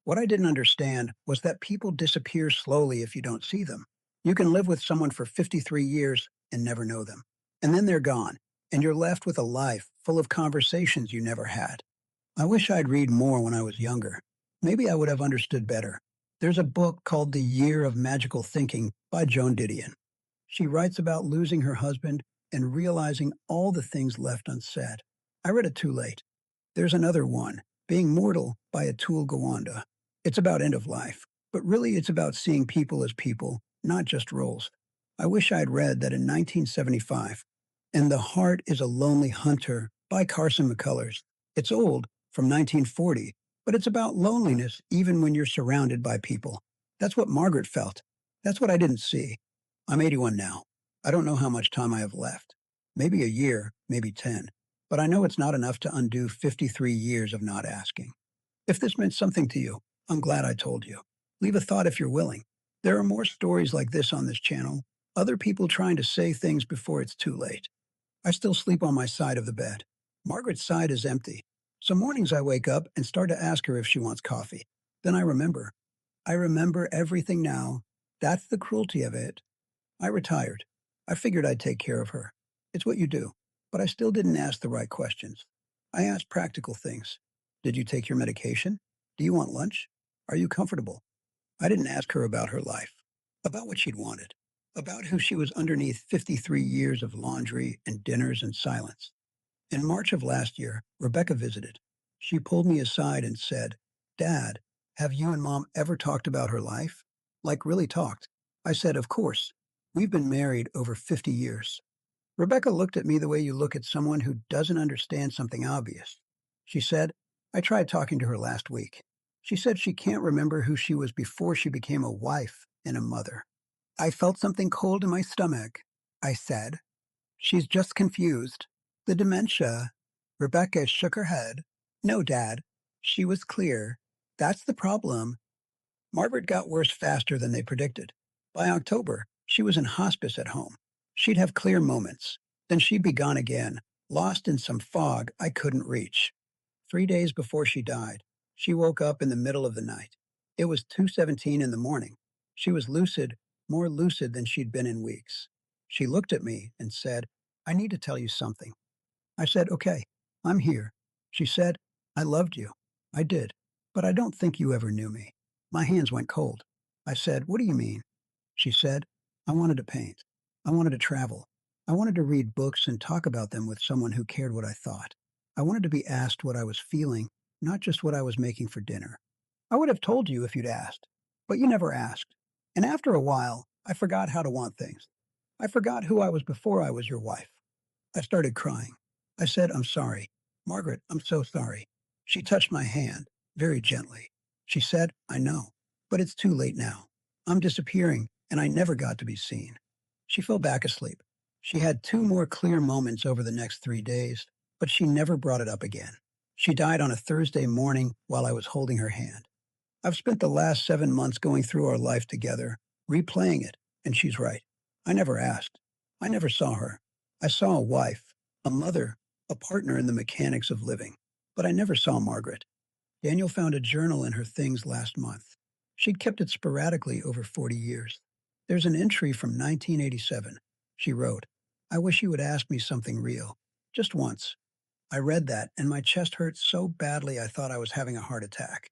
What I didn't understand was that people disappear slowly if you don't see them. You can live with someone for 53 years and never know them. And then they're gone, and you're left with a life full of conversations you never had. I wish I'd read more when I was younger. Maybe I would have understood better. There's a book called The Year of Magical Thinking by Joan Didion. She writes about losing her husband and realizing all the things left unsaid. I read it too late. There's another one, Being Mortal by Atul Gawande. It's about end of life, but really it's about seeing people as people, not just roles. I wish I'd read that in 1975. And The Heart is a Lonely Hunter by Carson McCullers. It's old, from 1940, but it's about loneliness even when you're surrounded by people. That's what Margaret felt. That's what I didn't see. I'm 81 now. I don't know how much time I have left. Maybe a year, maybe 10. But I know it's not enough to undo 53 years of not asking. If this meant something to you, I'm glad I told you. Leave a thought if you're willing. There are more stories like this on this channel, other people trying to say things before it's too late. I still sleep on my side of the bed. Margaret's side is empty. Some mornings I wake up and start to ask her if she wants coffee. Then I remember. I remember everything now. That's the cruelty of it. I retired. I figured I'd take care of her. It's what you do. But I still didn't ask the right questions. I asked practical things. Did you take your medication? Do you want lunch? Are you comfortable? I didn't ask her about her life, about what she'd wanted, about who she was underneath 53 years of laundry and dinners and silence. In March of last year, Rebecca visited. She pulled me aside and said, "Dad, have you and Mom ever talked about her life? Like really talked?" I said, "Of course. We've been married over 50 years." Rebecca looked at me the way you look at someone who doesn't understand something obvious. She said, "I tried talking to her last week. She said she can't remember who she was before she became a wife and a mother." I felt something cold in my stomach. I said, "She's just confused. The dementia." Rebecca shook her head. "No, Dad. She was clear. That's the problem." Margaret got worse faster than they predicted. By October, she was in hospice at home. She'd have clear moments. Then she'd be gone again, lost in some fog I couldn't reach. 3 days before she died, she woke up in the middle of the night. It was 2:17 in the morning. She was lucid, more lucid than she'd been in weeks. She looked at me and said, "I need to tell you something." I said, "Okay, I'm here." She said, "I loved you. I did, but I don't think you ever knew me." My hands went cold. I said, "What do you mean?" She said, "I wanted to paint. I wanted to travel. I wanted to read books and talk about them with someone who cared what I thought. I wanted to be asked what I was feeling, not just what I was making for dinner. I would have told you if you'd asked, but you never asked. And after a while, I forgot how to want things. I forgot who I was before I was your wife." I started crying. I said, "I'm sorry. Margaret, I'm so sorry." She touched my hand, very gently. She said, "I know, but it's too late now. I'm disappearing, and I never got to be seen." She fell back asleep. She had two more clear moments over the next 3 days, but she never brought it up again. She died on a Thursday morning while I was holding her hand. I've spent the last 7 months going through our life together, replaying it, and she's right. I never asked. I never saw her. I saw a wife, a mother, a partner in the mechanics of living, but I never saw Margaret. Daniel found a journal in her things last month. She'd kept it sporadically over 40 years. There's an entry from 1987. She wrote, "I wish you would ask me something real. Just once." I read that, and my chest hurt so badly I thought I was having a heart attack.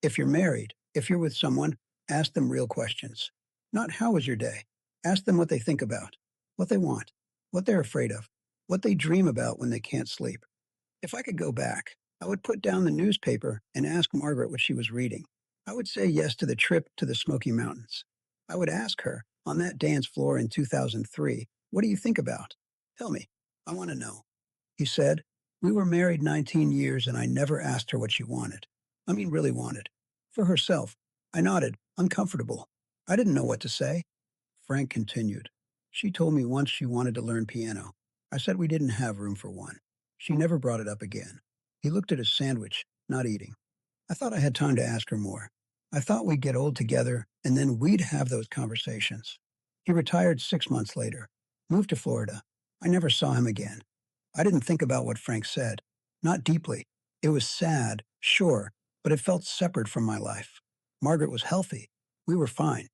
If you're married, if you're with someone, ask them real questions. Not "how was your day?" Ask them what they think about, what they want, what they're afraid of, what they dream about when they can't sleep. If I could go back, I would put down the newspaper and ask Margaret what she was reading. I would say yes to the trip to the Smoky Mountains. I would ask her, on that dance floor in 2003, "What do you think about? Tell me. I want to know." He said, "We were married 19 years and I never asked her what she wanted. I mean, really wanted. For herself." I nodded, uncomfortable. I didn't know what to say. Frank continued, "She told me once she wanted to learn piano. I said we didn't have room for one. She never brought it up again." He looked at his sandwich, not eating. I thought I had time to ask her more. I thought we'd get old together and then we'd have those conversations. He retired 6 months later, moved to Florida. I never saw him again. I didn't think about what Frank said. Not deeply. It was sad, sure, but it felt separate from my life. Margaret was healthy. We were fine.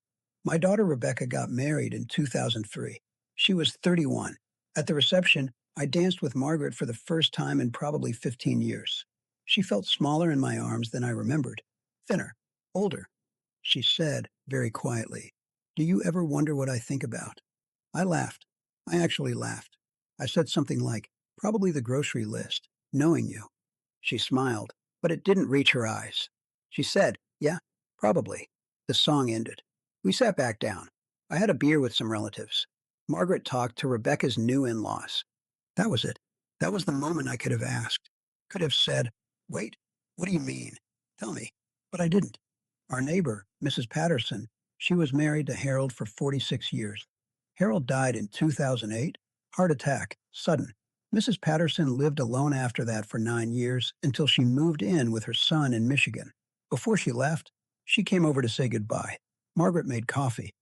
My daughter Rebecca got married in 2003. She was 31. At the reception, I danced with Margaret for the first time in probably 15 years. She felt smaller in my arms than I remembered, thinner, older. She said, very quietly, "Do you ever wonder what I think about?" I laughed. I actually laughed. I said something like, "Probably the grocery list, knowing you." She smiled, but it didn't reach her eyes. She said, "Yeah, probably." The song ended. We sat back down. I had a beer with some relatives. Margaret talked to Rebecca's new in laws. That was it. That was the moment I could have asked. Could have said, "Wait, what do you mean? Tell me." But I didn't. Our neighbor, Mrs. Patterson, she was married to Harold for 46 years. Harold died in 2008, heart attack, sudden. Mrs. Patterson lived alone after that for 9 years until she moved in with her son in Michigan. Before she left, she came over to say goodbye. Margaret made coffee.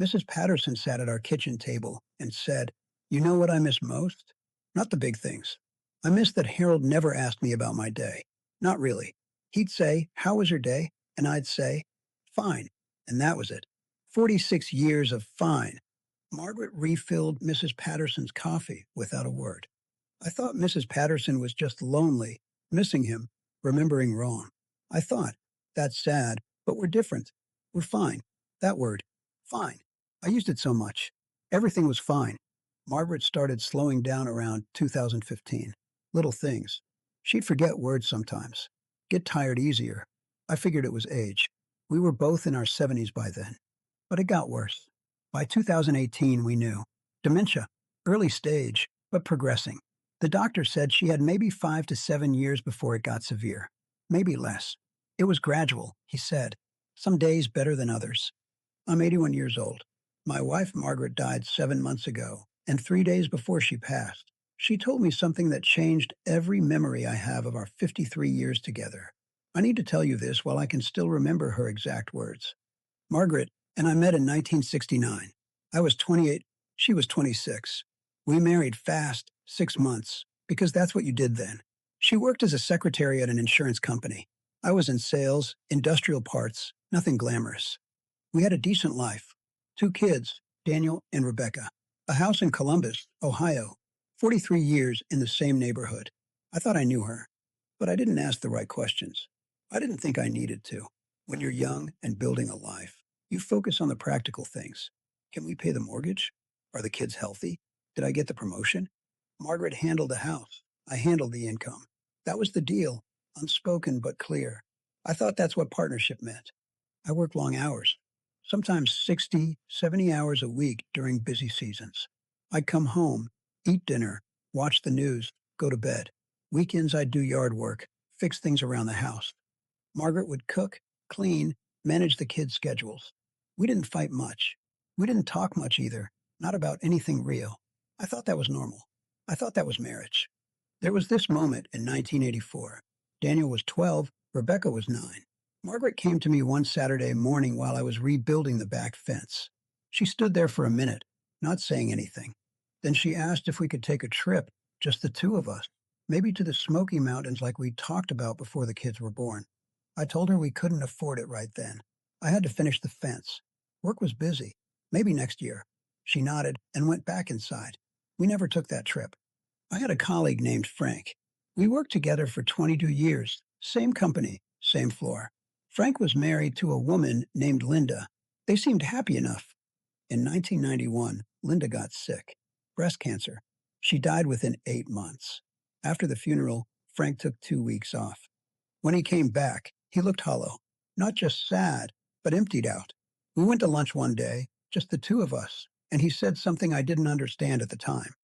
Mrs. Patterson sat at our kitchen table and said, "You know what I miss most? Not the big things. I miss that Harold never asked me about my day. Not really. He'd say, 'How was your day?' And I'd say, 'Fine.' And that was it. 46 years of fine." Margaret refilled Mrs. Patterson's coffee without a word. I thought Mrs. Patterson was just lonely, missing him, remembering wrong. I thought, "That's sad, but we're different. We're fine." That word, fine. I used it so much. Everything was fine. Margaret started slowing down around 2015. Little things. She'd forget words sometimes. Get tired easier. I figured it was age. We were both in our 70s by then. But it got worse. By 2018, we knew. Dementia, early stage, but progressing. The doctor said she had maybe 5 to 7 years before it got severe. Maybe less. It was gradual, he said. Some days better than others. I'm 81 years old. My wife, Margaret, died 7 months ago, and 3 days before she passed, she told me something that changed every memory I have of our 53 years together. I need to tell you this while I can still remember her exact words. Margaret and I met in 1969. I was 28, she was 26. We married fast, 6 months, because that's what you did then. She worked as a secretary at an insurance company. I was in sales, industrial parts, nothing glamorous. We had a decent life. 2 kids, Daniel and Rebecca. A house in Columbus, Ohio. 43 years in the same neighborhood. I thought I knew her, but I didn't ask the right questions. I didn't think I needed to. When you're young and building a life, you focus on the practical things. Can we pay the mortgage? Are the kids healthy? Did I get the promotion? Margaret handled the house. I handled the income. That was the deal, unspoken but clear. I thought that's what partnership meant. I worked long hours, sometimes 60, 70 hours a week during busy seasons. I'd come home, eat dinner, watch the news, go to bed. Weekends I'd do yard work, fix things around the house. Margaret would cook, clean, manage the kids' schedules. We didn't fight much. We didn't talk much either, not about anything real. I thought that was normal. I thought that was marriage. There was this moment in 1984. Daniel was 12, Rebecca was 9. Margaret came to me one Saturday morning while I was rebuilding the back fence. She stood there for a minute, not saying anything. Then she asked if we could take a trip, just the two of us, maybe to the Smoky Mountains like we talked about before the kids were born. I told her we couldn't afford it right then. I had to finish the fence. Work was busy. Maybe next year. She nodded and went back inside. We never took that trip. I had a colleague named Frank. We worked together for 22 years. Same company, same floor. Frank was married to a woman named Linda. They seemed happy enough. In 1991, Linda got sick. Breast cancer. She died within 8 months. After the funeral, Frank took 2 weeks off. When he came back, he looked hollow. Not just sad, but emptied out. We went to lunch one day, just the two of us, and he said something I didn't understand at the time.